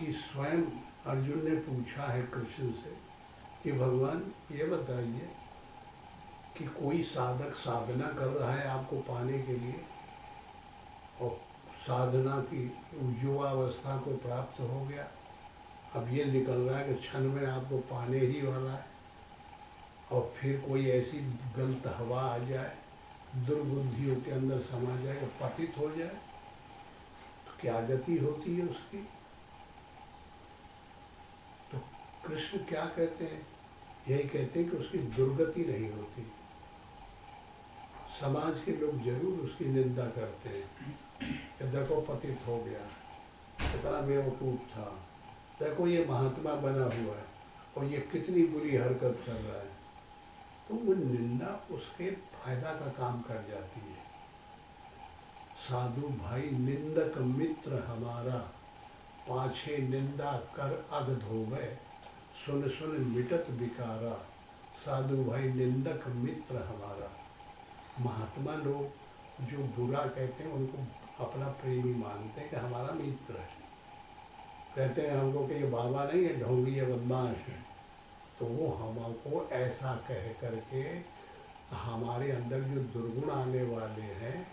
कि स्वयं अर्जुन ने पूछा है कृष्ण से कि भगवान ये बताइए कि कोई साधक साधना कर रहा है आपको पाने के लिए, और साधना की युवावस्था को प्राप्त हो गया, अब ये निकल रहा है कि क्षण में आपको पाने ही वाला है, और फिर कोई ऐसी गलत हवा आ जाए, दुर्बुद्धियों के अंदर समा जाए, पतित हो जाए, तो क्या गति होती है उसकी। तो कृष्ण क्या कहते हैं, यही कहते हैं कि उसकी दुर्गति नहीं होती। समाज के लोग जरूर उसकी निंदा करते हैं कि देखो पतित हो गया, कितना बेवकूफ़ था, देखो ये महात्मा बना हुआ है और ये कितनी बुरी हरकत कर रहा है। तो वो निंदा उसके फायदा का काम कर जाती है। साधु भाई निंदक मित्र हमारा, पाछे निंदा कर अग धोवे, सुन सुन मिटत विकारा, साधु भाई निंदक मित्र हमारा। महात्मा लोग जो बुरा कहते हैं उनको अपना प्रेमी मानते हैं कि हमारा मित्र है, कहते हैं हमको कि ये बाबा नहीं है, ढोंगी है, बदमाश है, तो वो हमको ऐसा कह करके हमारे अंदर जो दुर्गुण आने वाले हैं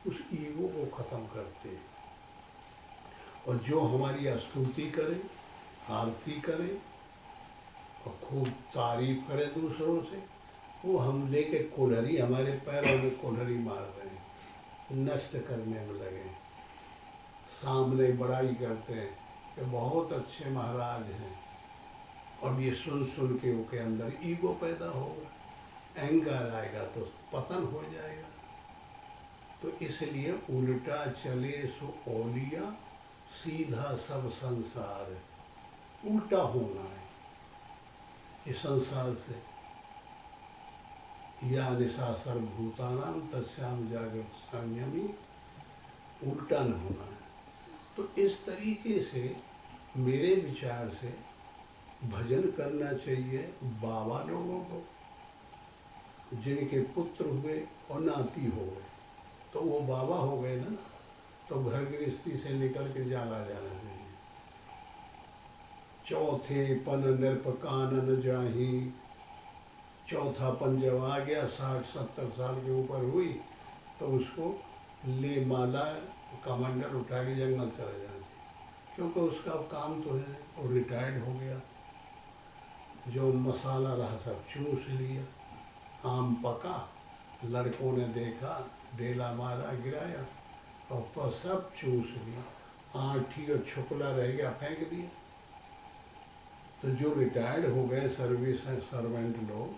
उस ईगो को ख़त्म करते हैं। और जो हमारी स्तुति करे, आरती करे और खूब तारीफ करे दूसरों से, वो हम लेके कोल्हरी, हमारे पैरों में कोल्हरी मार रहे हैं, नष्ट करने में लगे, सामने बड़ाई करते हैं कि बहुत अच्छे महाराज हैं, और ये सुन सुन के उनके अंदर ईगो पैदा होगा, अहंकार आएगा तो पतन हो जाएगा। तो इसलिए उल्टा चले सो ओलिया, सीधा सब संसार, उल्टा होना है इस संसार से। या निशा सर्वभूतानां तस्याम जागृत संयमी, उल्टा न होना है। तो इस तरीके से मेरे विचार से भजन करना चाहिए बाबा लोगों को, जिनके पुत्र हुए और नाती हो गए तो वो बाबा हो गए ना, तो घर गृहस्थी से निकल के जाला जाना चाहिए। चौथे पन नृप कानन जाही, चौथा पन जब आ गया 60-70 साल के ऊपर हुई तो उसको ले माला कमांडर उठा के जंगल चला जाना चाहिए, क्योंकि उसका काम तो है, और रिटायर्ड हो गया, जो मसाला रहा सब चूस लिया। आम पका, लड़कों ने देखा, ढेला मारा, गिराया और सब चूस लिया, आँठी और छुकला रह गया, फेंक दिया। तो जो रिटायर्ड हो गए सर्विस सर्वेंट लोग,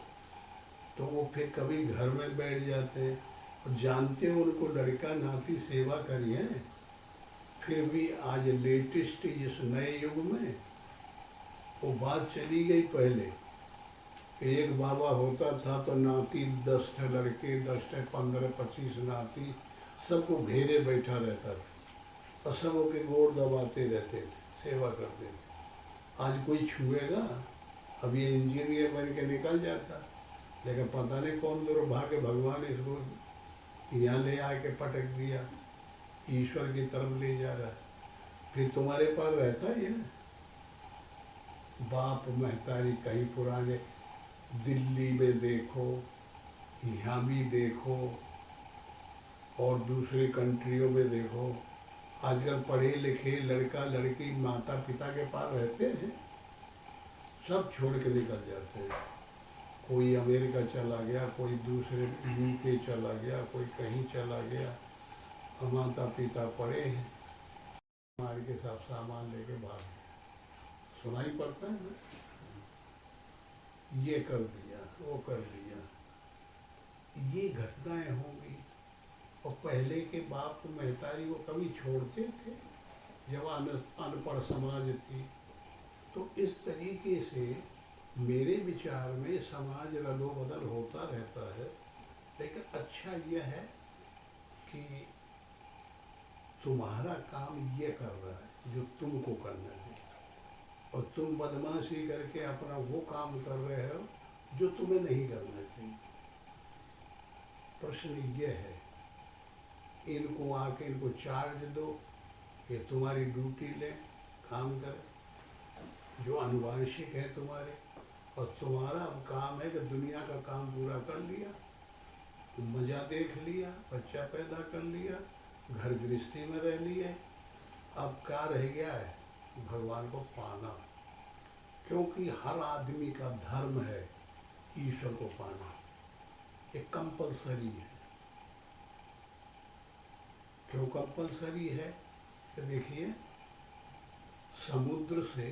तो वो फिर कभी घर में बैठ जाते हैं, और जानते हो उनको लड़का नाती सेवा करी है, फिर भी आज लेटेस्ट इस नए युग में वो बात चली गई। पहले एक बाबा होता था तो नाती 10 लड़के, 10 15-25 नाती, सबको घेरे बैठा रहता था और सबों के गोड़ दबाते रहते थे, सेवा करते थे। आज कोई छुएगा? अब ये इंजीनियर बन के निकल जाता, लेकिन पता नहीं कौन दुर्भाग्य भगवान इसको यहाँ ले आके पटक दिया, ईश्वर की तरफ ले जा रहा है। फिर तुम्हारे पास रहता है बाप महतारी, कहीं पुराने दिल्ली में देखो, यहाँ भी देखो, और दूसरे कंट्रियों में देखो, आजकल पढ़े लिखे लड़का लड़की माता पिता के पास रहते हैं, सब छोड़ के निकल जाते हैं। कोई अमेरिका चला गया, कोई दूसरे यूके चला गया, कोई कहीं चला गया, और माता पिता पड़े हैं, मार के सब सामान लेके भाग गए। सुनाई पड़ता है ना, ये कर दिया, वो कर दिया, ये घटनाएं होंगी। और पहले के बाप महतारी वो कभी छोड़ते थे जब अनपढ़ समाज थी। तो इस तरीके से मेरे विचार में समाज रदोबदल होता रहता है, लेकिन अच्छा यह है कि तुम्हारा काम ये कर रहा है जो तुमको करना है, और तुम बदमाशी करके अपना वो काम कर रहे हो जो तुम्हें नहीं करना चाहिए। प्रश्न ये है, इनको आके इनको चार्ज दो, ये तुम्हारी ड्यूटी ले, काम करे, जो अनुवांशिक है तुम्हारे, और तुम्हारा अब काम है कि दुनिया का काम पूरा कर लिया, मज़ा देख लिया, बच्चा पैदा कर लिया, घर गृहस्थी में रह लिए, अब क्या रह गया है? भगवान को पाना। क्योंकि हर आदमी का धर्म है ईश्वर को पाना, ये कंपलसरी है। क्यों कंपलसरी है? कि देखिए, समुद्र से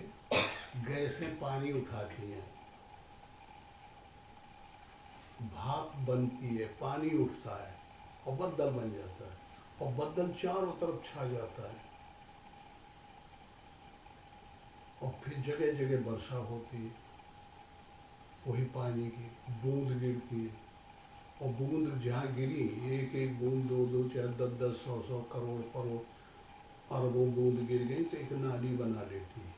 गैसें पानी उठाती हैं, भाप बनती है, पानी उठता है और बदल बन जाता है, और बदल चारों तरफ छा जाता है, और फिर जगह जगह वर्षा होती है, वही पानी की बूंद गिरती है, और बूंद जहाँ गिरी, एक एक बूंद, दो दो, चार, 10-10, 100-100 करोड़ करोड़ अरबों बूंद गिर गई तो एक नाली बना लेती है।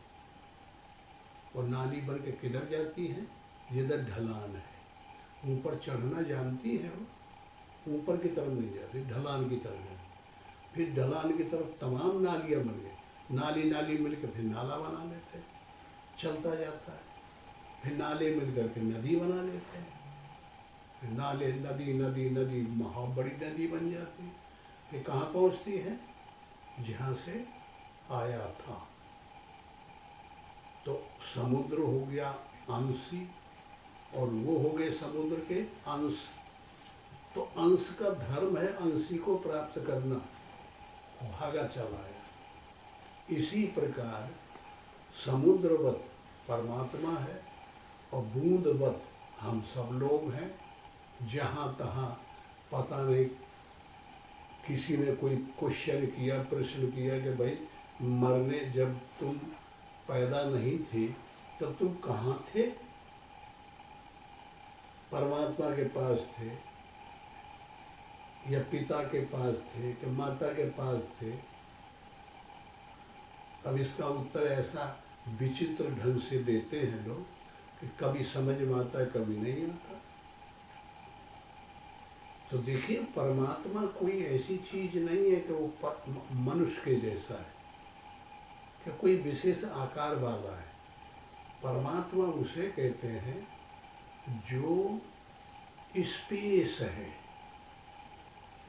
और नाली बन के किधर जाती है? जिधर ढलान है। ऊपर चढ़ना जानती है वो, ऊपर की तरफ नहीं जाती, ढलान की तरफ जाती। फिर ढलान की तरफ तमाम नालियाँ बन गई, नाली नाली मिलकर फिर नाला बना लेते हैं, चलता जाता है। फिर नाले मिल करके नदी बना लेते हैं, फिर नाले नदी नदी नदी महा बड़ी नदी बन जाती है। फिर कहाँ पहुँचती है? जहाँ से आया था। तो समुद्र हो गया अंशी, और वो हो गए समुद्र के अंश। तो अंश का धर्म है अंशी को प्राप्त करना, भागा चला आया। इसी प्रकार समुद्रवत परमात्मा है, और बूंदवत हम सब लोग हैं। जहाँ तहाँ पता नहीं, किसी ने कोई क्वेश्चन किया, प्रश्न किया कि भाई मरने, जब तुम पैदा नहीं थे तब तुम कहाँ थे? परमात्मा के पास थे, या पिता के पास थे, कि माता के पास थे? अब इसका उत्तर ऐसा विचित्र ढंग से देते हैं लोग कि कभी समझ में आता है, कभी नहीं आता। तो देखिए, परमात्मा कोई ऐसी चीज नहीं है कि वो मनुष्य के जैसा है, कि कोई विशेष आकार वाला है। परमात्मा उसे कहते हैं जो स्पेस है,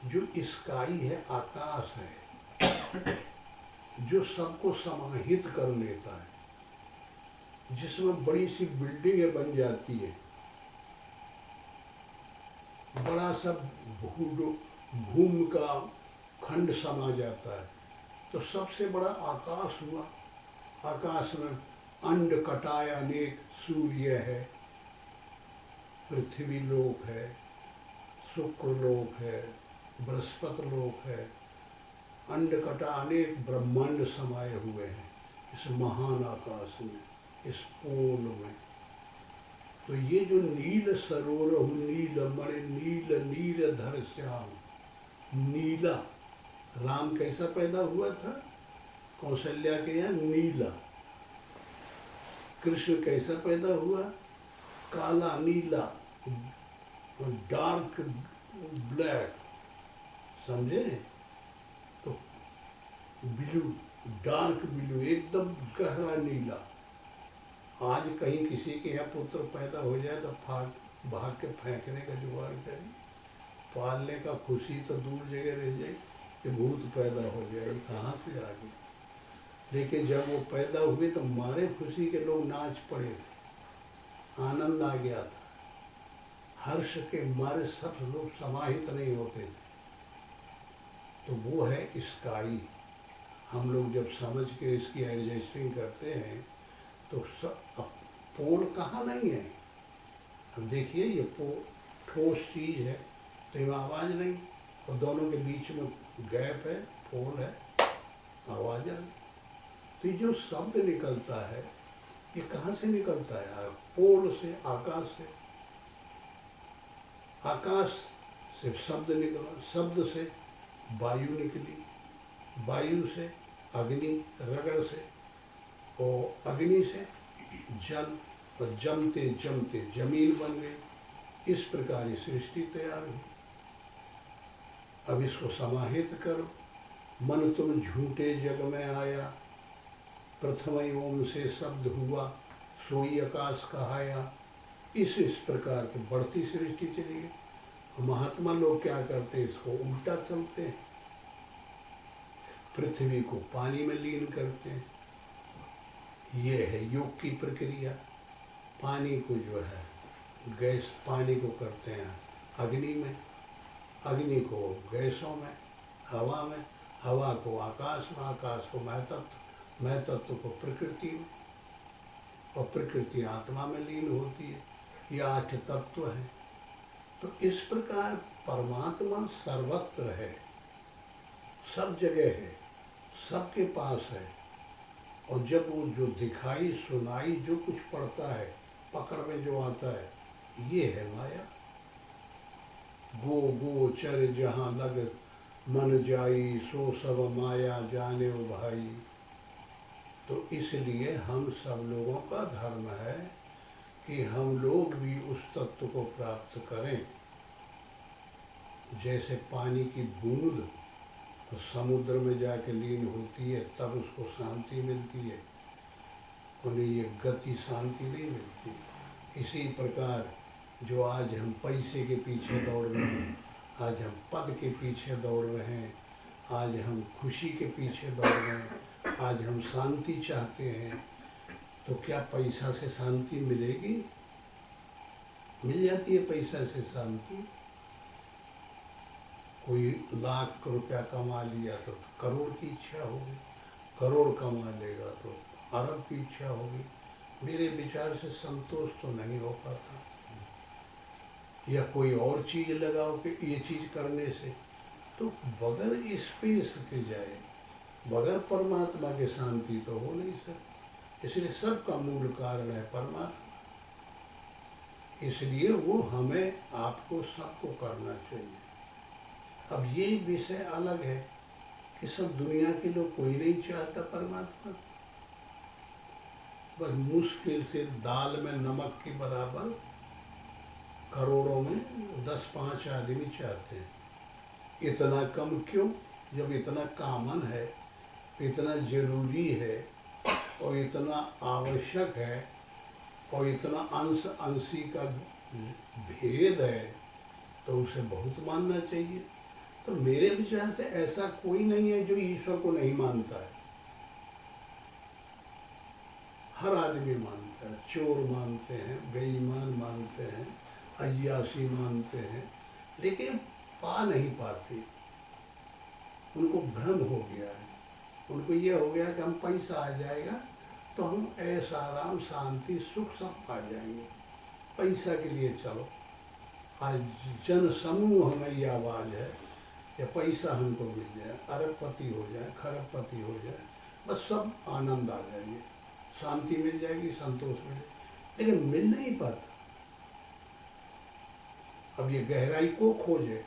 जो स्काई है, आकाश है, जो सबको समाहित कर लेता है, जिसमें बड़ी सी बिल्डिंगें बन जाती है, बड़ा सा भूमि का खंड समा जाता है। तो सबसे बड़ा आकाश हुआ। आकाश में अंड कटाय अनेक, सूर्य है, पृथ्वी लोक है, शुक्र लोक है, बृहस्पति लोक है, अंड कटा अनेक ब्रह्मांड समाये हुए हैं इस महान आकाश में, इस पोल में। तो ये जो नील सरोवर, नील मणि, नील नील धर श्याम, नीला, राम कैसा पैदा हुआ था? कौशल्या के यहाँ नीला। कृष्ण कैसा पैदा हुआ? काला नीला, डार्क ब्लैक, समझे? तो ब्लू, डार्क ब्लू, एकदम गहरा नीला। आज कहीं किसी के यहाँ पुत्र पैदा हो जाए तो भाग के फेंकने का जुगाड़ करें, पालने का खुशी तो दूर जगह रह जाए कि भूत पैदा हो जाए, कहाँ से आ गए। लेकिन जब वो पैदा हुए तो मारे खुशी के लोग नाच पड़े थे, आनंद आ गया था, हर्ष के मारे सब लोग समाहित नहीं होते थे। तो वो है स्काई। हम लोग जब समझ के इसकी एडजस्टिंग करते हैं तो पोल कहाँ नहीं है। अब देखिए, ये ठोस चीज है तो इसमें आवाज़ नहीं, और दोनों के बीच में गैप है, पोल है, आवाज़ आ गई। तो ये जो शब्द निकलता है, ये कहाँ से निकलता है? पोल से, आकाश से। आकाश से शब्द निकला, शब्द से वायु निकली, वायु से अग्नि, रगड़ से, और अग्नि से जल, और जमते जमते जमीन बन गई। इस प्रकार ये सृष्टि तैयार हुई। अब इसको समाहित करो। मन तुम झूठे जग में आया, प्रथम ओम से शब्द हुआ, सोई आकाश कहाया। इस प्रकार की बढ़ती सृष्टि चली गई। महात्मा लोग क्या करते हैं, इसको उल्टा चलते हैं, पृथ्वी को पानी में लीन करते हैं। ये है योग की प्रक्रिया। पानी को जो है गैस, पानी को करते हैं अग्नि में, अग्नि को गैसों में, हवा में, हवा को आकाश में, आकाश को महतत्व, महतत्व को प्रकृति में, और प्रकृति आत्मा में लीन होती है। ये 8 तत्व हैं। तो इस प्रकार परमात्मा सर्वत्र है, सब जगह है, सबके पास है। और जब वो जो दिखाई सुनाई जो कुछ पड़ता है, पकड़ में जो आता है, ये है माया। गो गोचर जहाँ लग मन जाई, सो सब माया जाने ओ भाई। तो इसलिए हम सब लोगों का धर्म है कि हम लोग भी उस तत्व को प्राप्त करें। जैसे पानी की बूंद तो समुद्र में जाके लीन होती है, तब उसको शांति मिलती है, उन्हें ये गति शांति नहीं मिलती। इसी प्रकार जो आज हम पैसे के पीछे दौड़ रहे हैं, आज हम पद के पीछे दौड़ रहे हैं, आज हम खुशी के पीछे दौड़ रहे हैं, आज हम शांति चाहते हैं, तो क्या पैसा से शांति मिलेगी? मिल जाती है पैसा से शांति? कोई लाख रुपया कमा लिया तो करोड़ की इच्छा होगी, करोड़ कमा लेगा तो अरब की इच्छा होगी। मेरे विचार से संतोष तो नहीं हो पाता। या कोई और चीज़ लगाओ कि ये चीज़ करने से, तो बगैर स्पेस के जाए, बगैर परमात्मा के शांति तो हो नहीं सकती। इसलिए सबका मूल कारण है परमात्मा। इसलिए वो हमें, आपको, सबको करना चाहिए। अब ये विषय अलग है कि सब दुनिया के लोग, कोई नहीं चाहता परमात्मा। बस मुश्किल से दाल में नमक के बराबर करोड़ों में 10-5 आदमी चाहते हैं। इतना कम क्यों, जब इतना कॉमन है, इतना जरूरी है और इतना आवश्यक है और इतना अंश अंशी का भेद है, तो उसे बहुत मानना चाहिए। तो मेरे विचार से ऐसा कोई नहीं है जो ईश्वर को नहीं मानता है। हर आदमी मानता है। चोर मानते हैं, बेईमान मानते हैं, अय्याशी मानते हैं, लेकिन पा नहीं पाते। उनको भ्रम हो गया है। उनको ये हो गया कि हम पैसा आ जाएगा तो हम ऐसा आराम, शांति, सुख सब पा जाएंगे। पैसा के लिए चलो। आज जन समूह में ये आवाज़ है या पैसा हमको मिल जाए, अरबपति हो जाए, खरबपति हो जाए, बस सब आनंद आ जाएंगे, शांति मिल जाएगी, संतोष मिल जाएगी, लेकिन मिल नहीं पाता। अब ये गहराई को खोजे,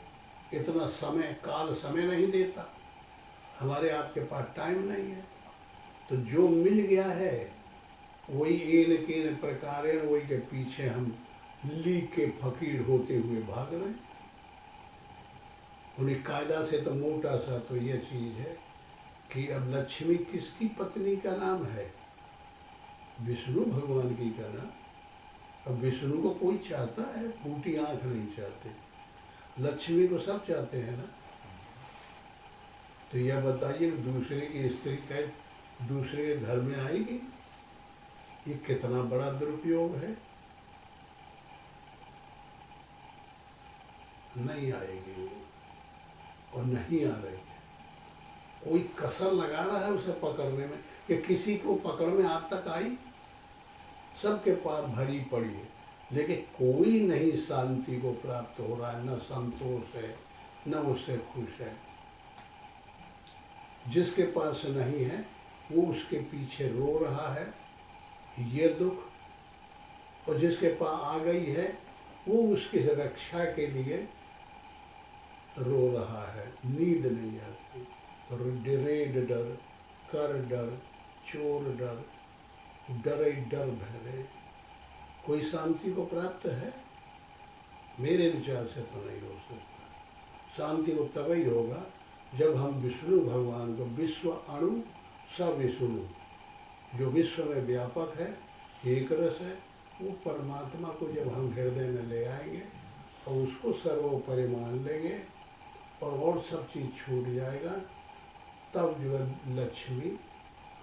इतना समय, काल समय नहीं देता, हमारे आपके पास टाइम नहीं है। तो जो मिल गया है वही एन केन प्रकारेण, वही के पीछे हम लीक के फकीर होते हुए भाग रहे हैं। उन्हें कायदा से तो मोटा सा तो ये चीज़ है कि अब लक्ष्मी किसकी पत्नी का नाम है? विष्णु भगवान की का नाम। अब विष्णु को कोई चाहता है? फूटी आंख नहीं चाहते। लक्ष्मी को सब चाहते हैं ना। तो यह बताइए दूसरे की स्त्री कैसे दूसरे के घर में आएगी? ये कितना बड़ा दुरुपयोग है। नहीं आएगी वो, और नहीं आ रही है। कोई कसर लगा रहा है उसे पकड़ने में कि किसी को पकड़ में आप तक आई? सबके पार भरी पड़ी है, लेकिन कोई नहीं शांति को प्राप्त हो रहा है, न संतोष है, न उससे खुश है। जिसके पास नहीं है वो उसके पीछे रो रहा है, ये दुख, और जिसके पास आ गई है वो उसकी रक्षा के लिए रो रहा है। नींद नहीं आती, रेड डर, कर डर, चोर डर, डरे डर भरे। कोई शांति को प्राप्त है? मेरे विचार से तो नहीं हो सकता। शांति को तभी होगा जब हम विष्णु भगवान को, विश्व अणु स विष्णु, जो विश्व में व्यापक है, एक रस है, वो परमात्मा को जब हम हृदय में ले आएंगे और उसको सर्वोपरि मान लेंगे और सब चीज़ छूट जाएगा, तब जो है लक्ष्मी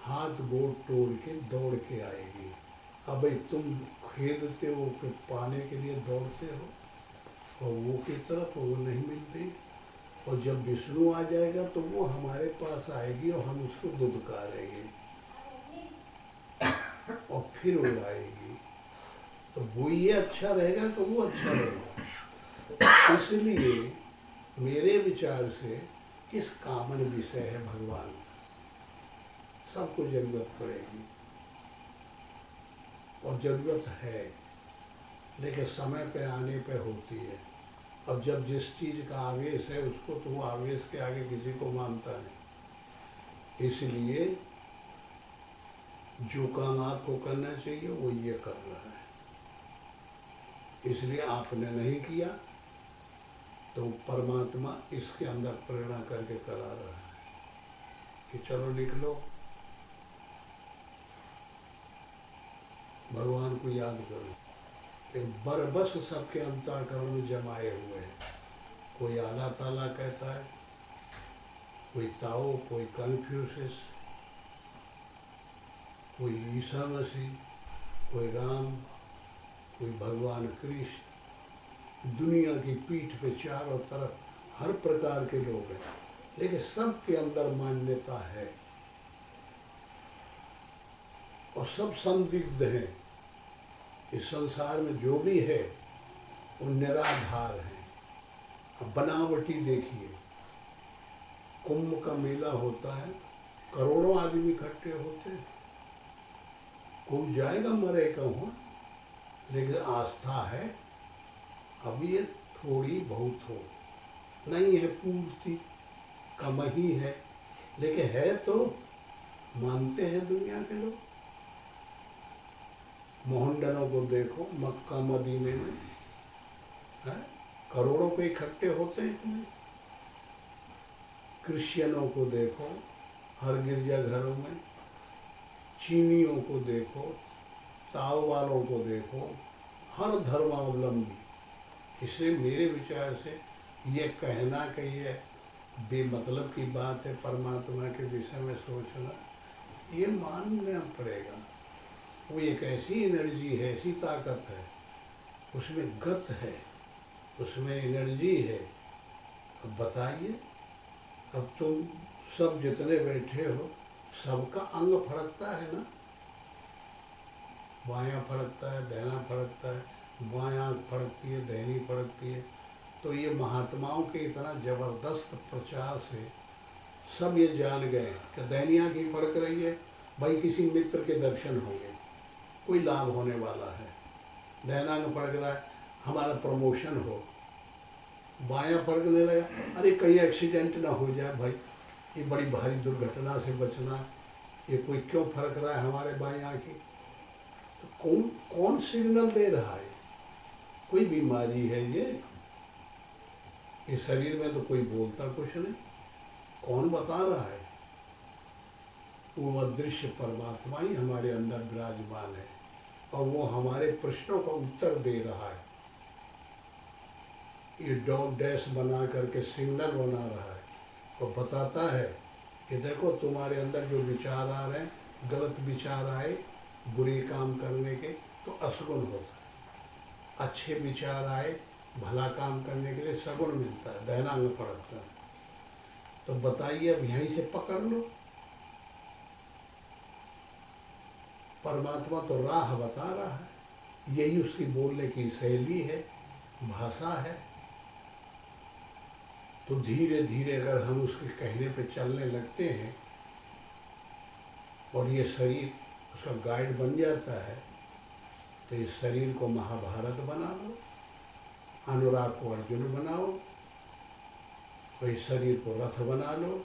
हाथ गोड़ तोड़ के दौड़ के आएगी। अब भाई तुम खेदते हो कि पाने के लिए दौड़ते हो और वो की तरफ वो नहीं मिलती, और जब विष्णु आ जाएगा तो वो हमारे पास आएगी और हम उसको दुदकारेंगे और फिर उड़ाएगी। तो वो ये अच्छा रहेगा तो वो अच्छा रहेगा। इसलिए मेरे विचार से किस कामन विषय है भगवान का, सबको जरूरत पड़ेगी और जरूरत है, लेकिन समय पे आने पे होती है। अब जब जिस चीज़ का आवेश है उसको, तो वो आवेश के आगे किसी को मानता नहीं। इसलिए जो काम आपको करना चाहिए वो ये कर रहा है, इसलिए आपने नहीं किया तो परमात्मा इसके अंदर प्रेरणा करके करा रहा है कि चलो निकलो, भगवान को याद करो। एक बरबस सबके अंतःकरण में जमाए हुए हैं। कोई आला ताला कहता है, कोई ताओ, कोई कन्फ्यूशियस, कोई ईसा मसीह, कोई राम, कोई भगवान कृष्ण। दुनिया की पीठ पे चारों तरफ हर प्रकार के लोग हैं, लेकिन सबके अंदर मान्यता है और सब संदिग्ध हैं। इस संसार में जो भी है वो निराधार है। अब बनावटी देखिए, कुंभ का मेला होता है, करोड़ों आदमी इकट्ठे होते हैं, कोई जाएगा मरेगा वहाँ, लेकिन आस्था है। अब ये थोड़ी बहुत हो, नहीं है पूर्ति, कम ही है, लेकिन है तो मानते हैं दुनिया के लोग। मोहनडनों को देखो, मक्का मदीने में है, करोड़ों पे इकट्ठे होते हैं। क्रिश्चियनों को देखो हर गिरजाघरों में, चीनियों को देखो, ताओ वालों को देखो, हर धर्मावलंबी। इसलिए मेरे विचार से ये कहना कि ये बेमतलब की बात है परमात्मा के विषय में सोचना, ये मानना पड़ेगा। वो एक ऐसी एनर्जी है, ऐसी ताकत है, उसमें गत है, उसमें एनर्जी है। अब बताइए, अब तुम सब जितने बैठे हो सबका अंग फड़कता है ना, बायां फड़कता है, दाहिना फड़कता है, बायां आँख फड़कती है, दाहिनी फड़कती है। तो ये महात्माओं के इतना जबरदस्त प्रचार से सब ये जान गए कि दाहिनी आँख ही फड़क रही है, भाई किसी मित्र के दर्शन होंगे, कोई लाभ होने वाला है। दाहिना आँख फड़क रहा है, हमारा प्रमोशन हो। बायां फड़कने लगा, अरे कहीं एक्सीडेंट ना हो जाए भाई, ये बड़ी भारी दुर्घटना से बचना, ये कोई क्यों फड़क रहा है हमारे बाएं आँखें। तो कौन कौन सिग्नल दे रहा है? कोई बीमारी है ये शरीर में तो कोई बोलता कुछ नहीं, कौन बता रहा है? वो अदृश्य परमात्मा ही हमारे अंदर विराजमान है और वो हमारे प्रश्नों का उत्तर दे रहा है। ये डॉट डैश बना करके सिग्नल बना रहा है और बताता है कि देखो तुम्हारे अंदर जो विचार आ रहे हैं, गलत विचार आए बुरे काम करने के तो असगुण होता है, अच्छे विचार आए भला काम करने के लिए सगुण मिलता है, दाहिना अंग फड़कता है। तो बताइए, अब यहीं से पकड़ लो। परमात्मा तो राह बता रहा है, यही उसकी बोलने की शैली है, भाषा है। तो धीरे धीरे अगर हम उसके कहने पे चलने लगते हैं और ये शरीर उसका गाइड बन जाता है, तो इस शरीर को महाभारत बना लो, अनुराग को अर्जुन बनाओ, और इस शरीर को रथ बना लो,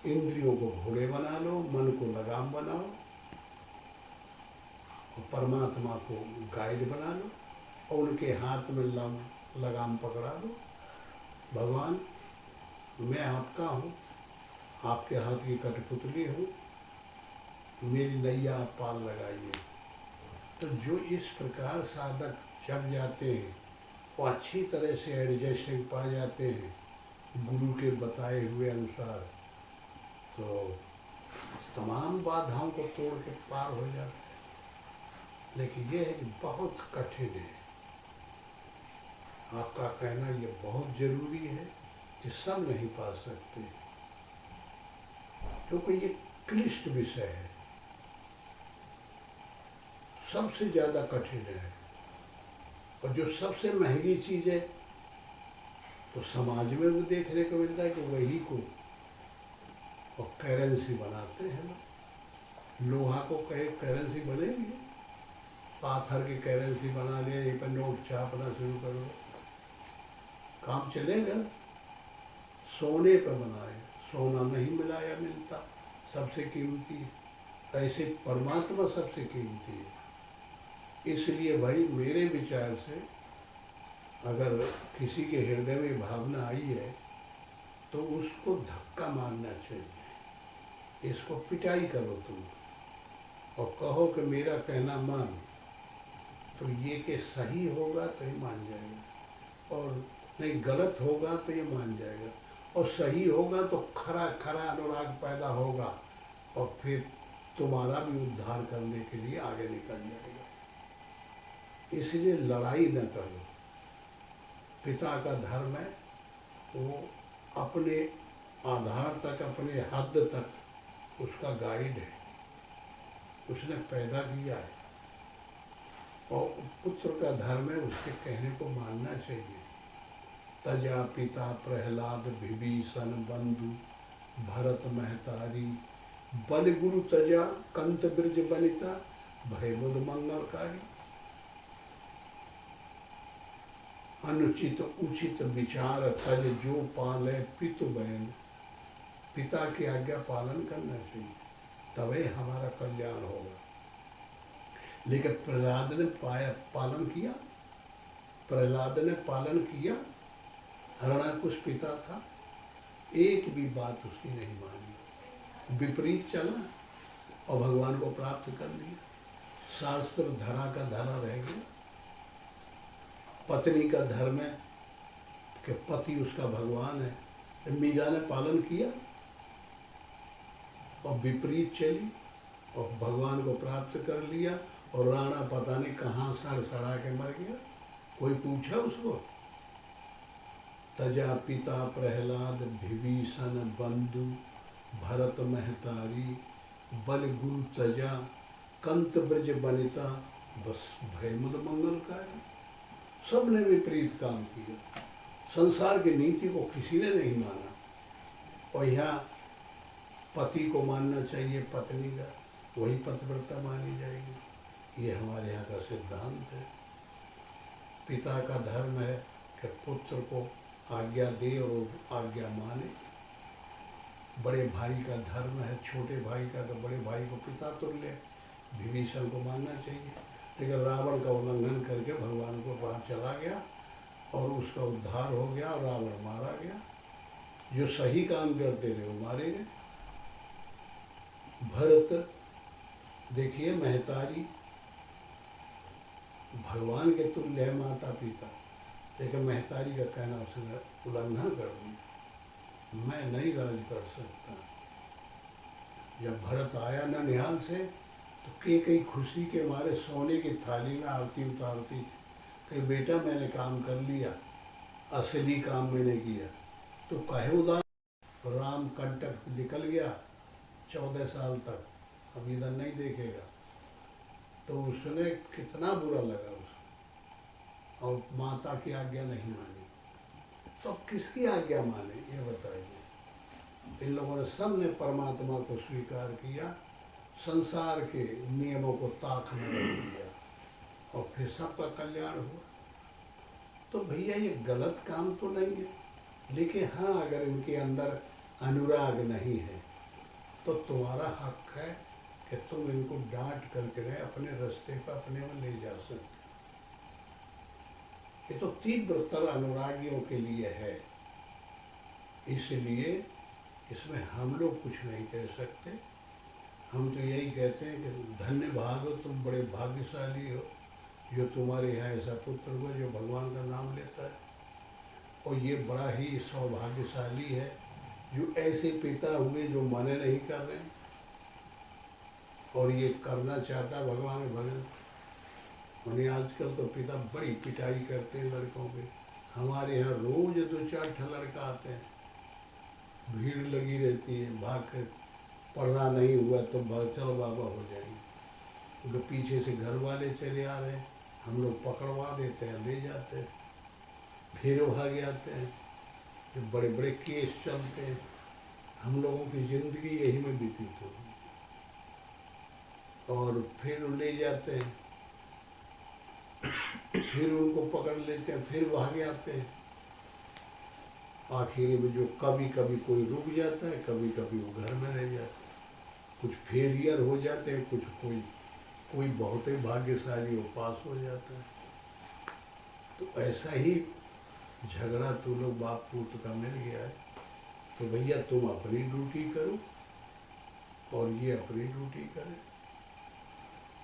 इंद्रियों को घोड़े बना लो, मन को लगाम बनाओ और परमात्मा को गाइड बना लो और उनके हाथ में लगाम पकड़ा दो। भगवान मैं आपका हूँ, आपके हाथ की कठपुतली हूँ, मेरी नैया आप पार लगाइए। तो जो इस प्रकार साधक जब जाते हैं वो अच्छी तरह से एडजस्टिंग पा जाते हैं गुरु के बताए हुए अनुसार, तो तमाम बाधाओं को तोड़ के पार हो जाते हैं। लेकिन ये है कि बहुत कठिन है। आपका कहना ये बहुत जरूरी है कि सब नहीं पा सकते, क्योंकि ये क्लिष्ट विषय है, सबसे ज़्यादा कठिन है। और जो सबसे महंगी चीज़ है तो समाज में भी देखने को मिलता है कि वही को और करेंसी बनाते हैं लोग। लोहा को कहे करेंसी बनेगी, पाथर की करेंसी बना लिया, यहीं पर नोट छापना शुरू कर दो, काम चलेगा। सोने पर बनाए, सोना नहीं मिलाया मिलता, सबसे कीमती है। ऐसे परमात्मा सबसे कीमती है। इसलिए भाई मेरे विचार से अगर किसी के हृदय में भावना आई है तो उसको धक्का मारना चाहिए। इसको पिटाई करो तुम और कहो कि मेरा कहना मान, तो ये कि सही होगा तो ये मान जाएगा, और नहीं गलत होगा तो ये मान जाएगा, और सही होगा तो खरा खरा अनुराग पैदा होगा और फिर तुम्हारा भी उद्धार करने के लिए आगे निकल जाएगा। इसलिए लड़ाई न करो। पिता का धर्म है वो अपने आधार तक, अपने हद तक उसका गाइड है, उसने पैदा किया है। और पुत्र का धर्म है उसके कहने को मानना चाहिए। तजा पिता प्रहलाद विभीषण बंधु भरत महतारी, बल गुरु तजा कंत ब्रज बनिता, भय बुध मंगलकारी। अनुचित उचित विचार तज जो पाले पितु बहन, पिता की आज्ञा पालन करना चाहिए, तभी हमारा कल्याण होगा। लेकिन प्रहलाद ने पालन किया, प्रहलाद ने पालन किया। हरणाकुश पिता था, एक भी बात उसकी नहीं मानी, विपरीत चला और भगवान को प्राप्त कर लिया। शास्त्र धरा का धरा रह गया। पत्नी का धर्म है कि पति उसका भगवान है, मीरा ने पालन किया और विपरीत चली और भगवान को प्राप्त कर लिया। और राणा पता नहीं कहाँ सड़ सड़ा के मर गया, कोई पूछा उसको। तजा पिता प्रहलाद विभीषण बंधु भरत महतारी, बल गुरु तजा कंत ब्रज बनिता, बस भयमुद मंगलकारी। सब ने विपरीत काम किया, संसार की नीति को किसी ने नहीं माना। और यहाँ पति को मानना चाहिए पत्नी का, वही पतिव्रता मानी जाएगी। ये हमारे यहाँ का सिद्धांत है। पिता का धर्म है कि पुत्र को आज्ञा दे और आज्ञा माने। बड़े भाई का धर्म है, छोटे भाई का, तो बड़े भाई को पिता तुल्य विभीषण को मानना चाहिए। लेकिन रावण का उल्लंघन करके भगवान को पास चला गया और उसका उद्धार हो गया और रावण मारा गया। जो सही काम करते रहे वो मारे गए। भरत देखिए महतारी भगवान के तुल्य है, माता पिता, लेकिन महतारी का कहना उसने उल्लंघन कर दिया, मैं नहीं राज कर सकता। जब भरत आया ननिहाल से तो कई खुशी के मारे सोने की थाली में आरती उतारती थी कि बेटा मैंने काम कर लिया, असली काम मैंने किया। तो कहे उदास, राम कंटक निकल गया 14 साल तक, अब इधर नहीं देखेगा। तो उसने कितना बुरा लगा उसको, और माता की आज्ञा नहीं मानी। तो अब किसकी आज्ञा माने ये बताइए। इन लोगों ने सब ने परमात्मा को स्वीकार किया, संसार के नियमों को ताक में रख दिया और फिर सबका कल्याण हुआ। तो भैया ये गलत काम तो नहीं है, लेकिन हाँ अगर इनके अंदर अनुराग नहीं है तो तुम्हारा हक है कि तुम इनको डांट करके अपने रास्ते पर अपने में ले जा सकते। ये तो तीव्रतर अनुरागियों के लिए है, इसलिए इसमें हम लोग कुछ नहीं कह सकते। हम तो यही कहते हैं कि धन्य भाग हो, तुम बड़े भाग्यशाली हो जो तुम्हारे यहाँ ऐसा पुत्र हुआ जो भगवान का नाम लेता है। और ये बड़ा ही सौभाग्यशाली है जो ऐसे पिता हुए जो मने नहीं कर रहे हैं और ये करना चाहता है भगवान के भजन। उन्हें आजकल तो पिता बड़ी पिटाई करते हैं लड़कों पे। हमारे यहाँ रोज 2-4 लड़का आते हैं, भीड़ लगी रहती है, भाग के पढ़ना नहीं हुआ तो भाग चलो बाबा हो जाएंगे। उनके पीछे से घर वाले चले आ रहे हैं, हम लोग पकड़वा देते हैं, ले जाते हैं, फिर भाग जाते हैं। जो बड़े बड़े केस चलते हैं, हम लोगों की ज़िंदगी यही में व्यतीत होगी। और फिर ले जाते हैं, फिर उनको पकड़ लेते हैं, फिर भाग आते हैं। आखिर में जो कभी कभी कोई रुक जाता है, कभी कभी वो घर में रह जाता है। कुछ फेलियर हो जाते हैं, कुछ कोई बहुत ही भाग्यशाली वो पास हो जाता है। तो ऐसा ही झगड़ा तो लोग बाप पुत्र का मिल गया है। तो भैया तुम अपनी ड्यूटी करो और ये अपनी ड्यूटी करें।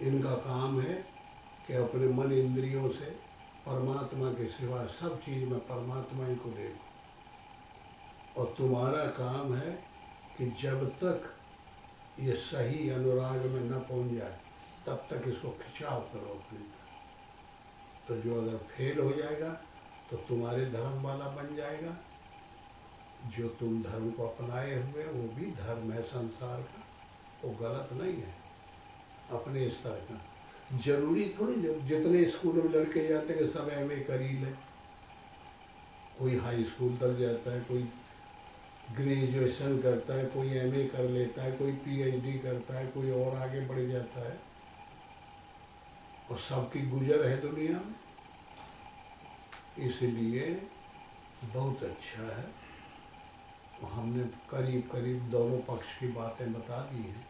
इनका काम है कि अपने मन इंद्रियों से परमात्मा के सिवा सब चीज़ में परमात्मा ही को देखो। और तुम्हारा काम है कि जब तक ये सही अनुराग में न पहुंच जाए तब तक इसको खिंचाव करो अपनी तरफ। तो जो अगर फेल हो जाएगा तो तुम्हारे धर्म वाला बन जाएगा। जो तुम धर्म को अपनाए हुए वो भी धर्म है संसार का, वो गलत नहीं है अपने स्तर का। जरूरी थोड़ी जितने स्कूल में लड़के जाते हैं सब एमए कर ही ले। कोई हाई स्कूल तक जाता है, कोई ग्रेजुएशन करता है, कोई एमए कर लेता है, कोई पीएचडी करता है, कोई और आगे बढ़ जाता है। और सबकी गुजर है दुनिया में। इसलिए बहुत अच्छा है। हमने करीब करीब दोनों पक्ष की बातें बता दी हैं।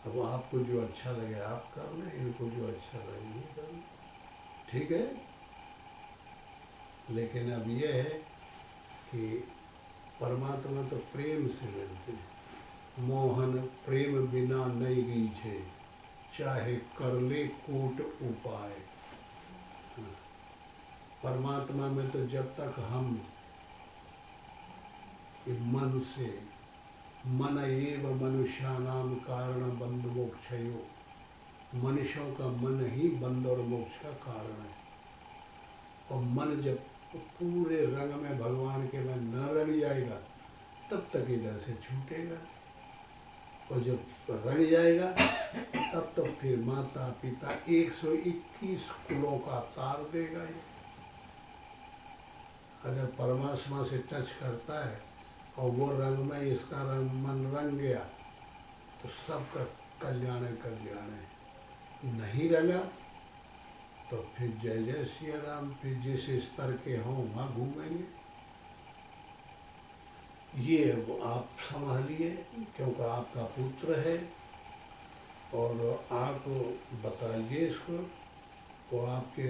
अब आपको जो अच्छा लगे आप कर लें, इनको जो अच्छा लगे ये कर लें, ठीक है। लेकिन अब ये है कि परमात्मा तो प्रेम से मिलते हैं। मोहन प्रेम बिना नहीं रीझे, चाहे कर ले कोट उपाय। परमात्मा में तो जब तक हम मन से, मन एव मनुष्यानाम कारण बंध मोक्षयो, मनुष्यों का मन ही बंध और मोक्ष का कारण है। और मन जब पूरे रंग में भगवान के में न रंग जाएगा तब तक इधर से छूटेगा। और जब रंग जाएगा तब तो फिर माता पिता 121 कुलों का तार देगा ये। अगर परमात्मा से टच करता है और वो रंग में इसका रंग मन रंग गया तो सबका कल्याण है, कल्याण है। नहीं रंगा तो फिर जय जय सिया राम, फिर जिस स्तर के हों वहाँ घूमेंगे। ये आप संभालिए क्योंकि आपका पुत्र है और आप बताइए इसको। तो आपके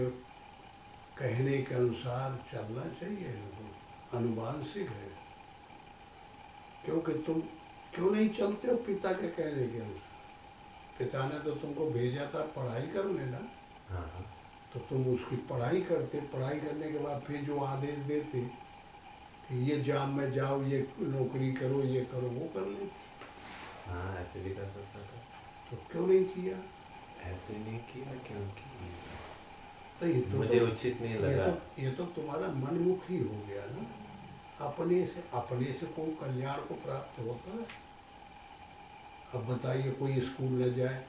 कहने के अनुसार चलना चाहिए इनको, अनुवांशिक है। क्योंकि तुम क्यों नहीं चलते हो पिता के कहने के अनुसार? पिता ने तो तुमको भेजा था पढ़ाई करने ना। हाँ। तो तुम उसकी पढ़ाई करते, पढ़ाई करने के बाद फिर जो आदेश देते कि ये जाम में जाओ, ये नौकरी करो, ये करो, वो कर लेते। हाँ, ऐसे भी कर सकता था। तो क्यों नहीं किया? ऐसे नहीं किया क्योंकि तो ये तो मुझे उचित नहीं लगा। ये तो तुम्हारा मनमुखी हो गया ना। अपने से कोई कल्याण को प्राप्त होता है? अब बताइए, कोई स्कूल न जाए,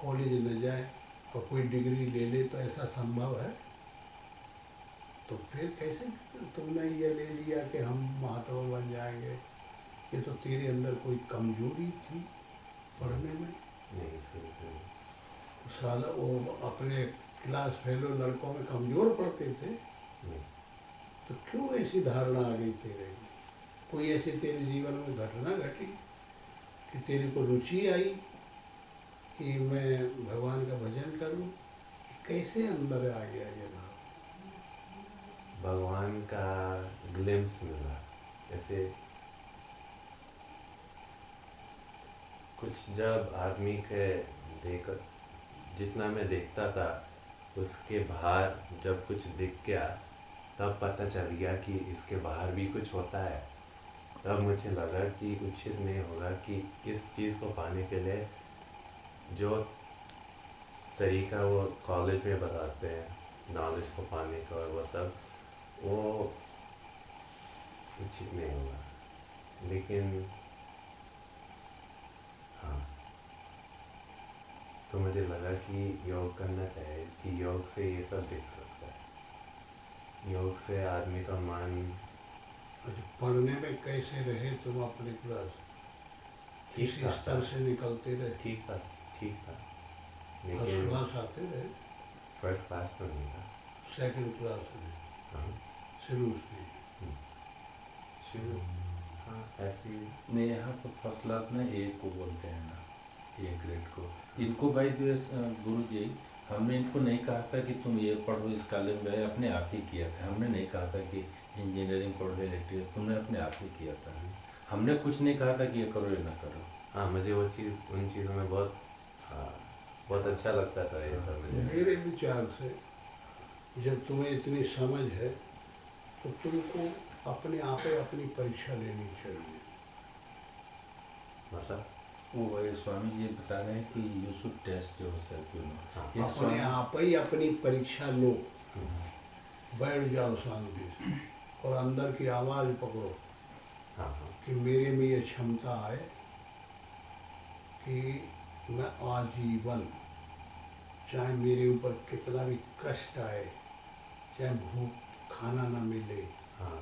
कॉलेज न जाए और कोई डिग्री ले ले तो ऐसा संभव है? तो फिर कैसे तुमने ये ले लिया कि हम महात्मा बन जाएंगे? ये तो तेरे अंदर कोई कमजोरी थी पढ़ने में। नहीं, सही। साला वो अपने क्लास फेलो लड़कों में कमजोर पढ़ते थे। नहीं। तो क्यों ऐसी धारणा आ गई तेरे में? कोई ऐसी तेरे जीवन में घटना घटी कि तेरे को रुचि आई कि मैं भगवान का भजन करूं? कैसे अंदर आ गया ये भाव? भगवान का ग्लिम्स मिला। जैसे कुछ जब आदमी के देख जितना मैं देखता था उसके बाहर जब कुछ दिख गया तब पता चल गया कि इसके बाहर भी कुछ होता है। तब मुझे लगा कि उचित नहीं होगा कि इस चीज़ को पाने के लिए जो तरीका वो कॉलेज में बताते हैं नॉलेज को पाने का और वो सब वो उचित नहीं होगा। लेकिन हाँ, तो मुझे लगा कि योग करना चाहिए कि योग से ये सब दिख सकता है। योग से आदमी का मन अच्छा, पढ़ने में कैसे रहे तुम अपने क्लास? ठीक किसी था स्तर से निकलते रहे? ठीक था ठीक था फर्स्ट लेकिन क्लास आते रहे? फर्स्ट क्लास तो नहीं था। सेकंड क्लास में हाँ शुरू से? शुरू हाँ ऐसे ही। नहीं, यहाँ तो फर्स्ट क्लास में ए को बोलते हैं ना, ए ग्रेड को। इनको भाई गुरु जी, हमने इनको नहीं कहा था कि तुम ये पढ़ो इस कॉलेज में, अपने आप ही किया था। हमने नहीं कहा था कि इंजीनियरिंग पढ़ो इलेक्ट्रिकल, तुमने अपने आप ही किया था। हमने कुछ नहीं कहा था कि ये करो ये ना करो। हाँ मुझे वो चीज़ उन चीज़ों में बहुत बहुत अच्छा लगता था ये सब मुझे। मेरे विचार से जब तुम्हें इतनी समझ है तो तुमको अपने आप ही अपनी परीक्षा लेनी चाहिए। मतलब वो ये स्वामी जी बता रहे हैं कि you should test yourself, you हाँ। नो। अपने आप ही अपनी परीक्षा लो, बैठ जाओ शांति से और अंदर की आवाज़ पकड़ो हाँ हाँ कि मेरे में ये क्षमता है कि मैं आजीवन, चाहे मेरे ऊपर कितना भी कष्ट आए, चाहे भूख खाना ना मिले, हाँ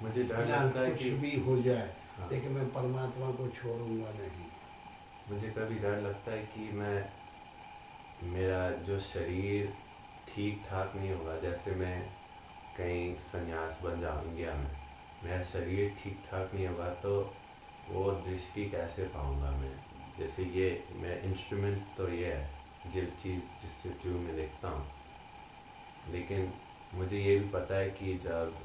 मुझे डर या लगता है कुछ कि भी हो जाए, हाँ, लेकिन मैं परमात्मा को छोड़ूंगा नहीं। मुझे कभी डर लगता है कि मेरा जो शरीर ठीक ठाक नहीं होगा, जैसे मैं कहीं संन्यास बन जाऊंगा, मेरा शरीर ठीक ठाक नहीं होगा तो वो दृष्टि कैसे पाऊंगा मैं। जैसे ये मैं इंस्ट्रूमेंट तो ये है जो चीज़ जिससे जो मैं देखता हूँ, लेकिन मुझे ये भी पता है कि जब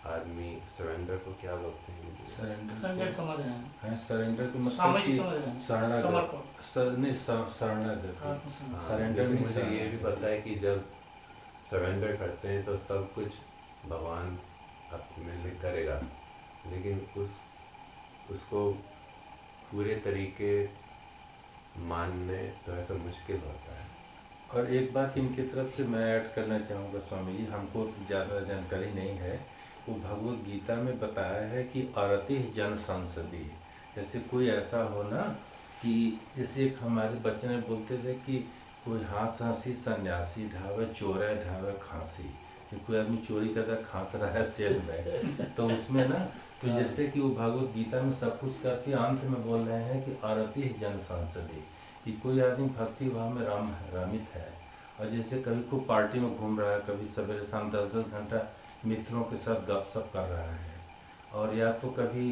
आदमी सरेंडर को क्या बोलते हैं? सरेंडर समझ रहे हैं? सरेंडर के मतलब समझ कि समझ रहे हैं? शरणागत समर्पण। नहीं, शरणागत। हाँ, हाँ, सरेंडर लेकिन नहीं, मुझे ये भी शरणागत। पता है कि जब सरेंडर करते हैं तो सब कुछ भगवान अपने लिए करेगा, लेकिन उसको पूरे तरीके मानने तो ऐसा मुश्किल होता है। और एक बात इनकी तरफ से मैं ऐड करना चाहूँगा स्वामी जी, हमको ज़्यादा जानकारी नहीं है। वो भगवत गीता में बताया है कि अरति जन संसदी, जैसे कोई ऐसा हो ना कि जैसे एक हमारे बच्चे ने बोलते थे कि कोई हाथ हंसी सन्यासी ढावे चोरे ढावे खांसी, कि कोई आदमी चोरी करता खांस रहा है सेल में। तो उसमें ना तो जैसे कि वो भगवत गीता में सब कुछ करके अंत में बोल रहे हैं कि अरति जन संसदी, कि कोई आदमी भक्ति भाव में रामित है और जैसे कभी खूब पार्टी में घूम रहा है, कभी सवेरे शाम 10-10 घंटा मित्रों के साथ गपशप कर रहा है, और या तो कभी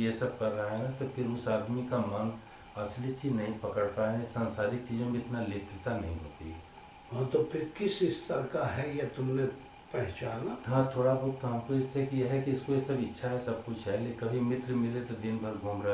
ये सब कर रहा है ना, तो फिर उस आदमी का मन असली चीज़ नहीं पकड़ पाए, सांसारिक चीज़ों में इतना लिप्तता नहीं होती। हाँ, तो फिर किस स्तर का है ये तुमने पहचाना? हाँ, थोड़ा बहुत तो हमको इससे कि यह है कि इसको ये सब इच्छा है, सब कुछ है, लेकिन कभी मित्र मिले तो दिन भर घूम रहा है।